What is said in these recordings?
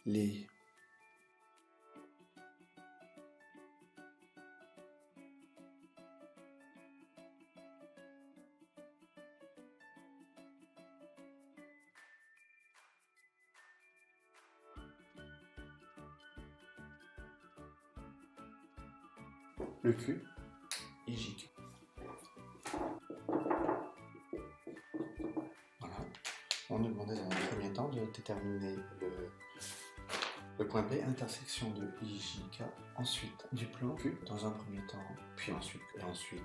les le Q, IJQ. Voilà. On nous demandait dans un premier temps de déterminer le point B, intersection de IJK, ensuite du plan Q dans un premier temps, puis ensuite,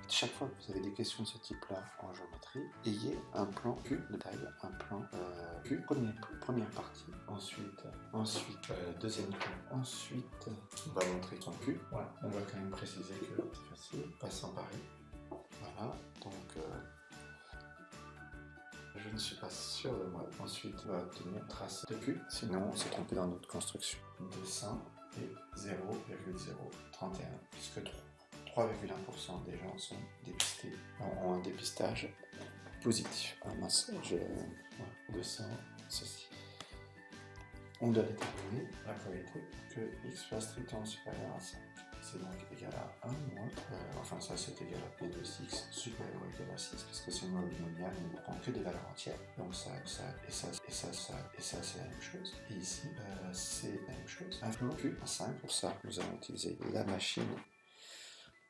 chaque fois que vous avez des questions de ce type-là en géométrie, ayez un plan Q de taille, un plan Q, première partie, ensuite deuxième plan, ensuite on va montrer son Q, voilà, on va quand même préciser que c'est facile, passant par I, voilà, donc je ne suis pas sûr de moi. Ensuite, on va obtenir trace de Q. Sinon, on s'est trompé dans notre construction. 200 et 0,031, puisque 3,1% des gens sont dépistés, ont un dépistage positif. Ah mince, voilà, 200, ceci. On doit déterminer la probabilité que x soit strictement supérieur à 5. C'est donc égal à 1 moins, enfin ça c'est égal à P de 6 supérieur ou égal à 6, parce que c'est une loi binomiale, on ne prend que des valeurs entières, donc ça c'est la même chose, et ici c'est la même chose. Un plan Q à 5, pour ça nous allons utiliser la machine.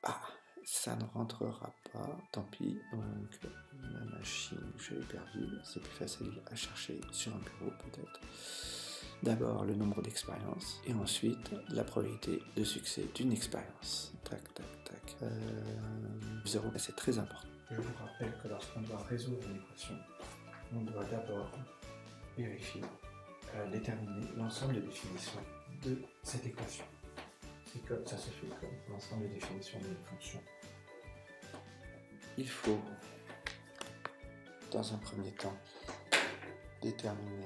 Ah, ça ne rentrera pas, tant pis, donc la machine, je l'ai perdue, c'est plus facile à chercher sur un bureau peut-être. D'abord le nombre d'expériences et ensuite la probabilité de succès d'une expérience. Tac, tac, tac. 0, c'est très important. Je vous rappelle que lorsqu'on doit résoudre une équation, on doit d'abord vérifier, déterminer l'ensemble des définitions de cette équation. C'est comme ça se fait comme l'ensemble des définitions d'une fonction. Il faut, dans un premier temps, déterminer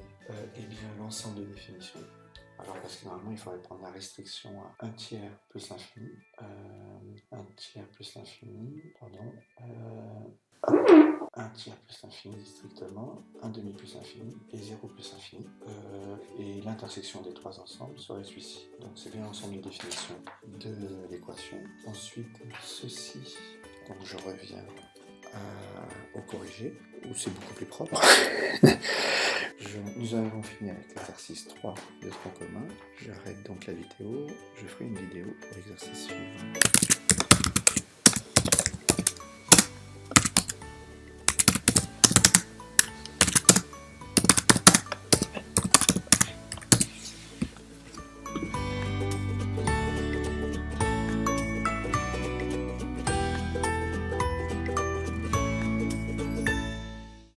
l'ensemble de définitions. Alors parce que normalement il faudrait prendre la restriction à 1 tiers plus l'infini, 1 tiers plus l'infini, pardon, 1 tiers plus l'infini strictement, 1 demi plus l'infini et 0 plus l'infini. Et l'intersection des trois ensembles serait celui-ci. Donc c'est bien l'ensemble de définitions de l'équation. Ensuite ceci, donc je reviens au corrigé, où c'est beaucoup plus propre. Nous avons fini avec l'exercice 3 de tronc commun. J'arrête donc la vidéo, je ferai une vidéo pour l'exercice suivant.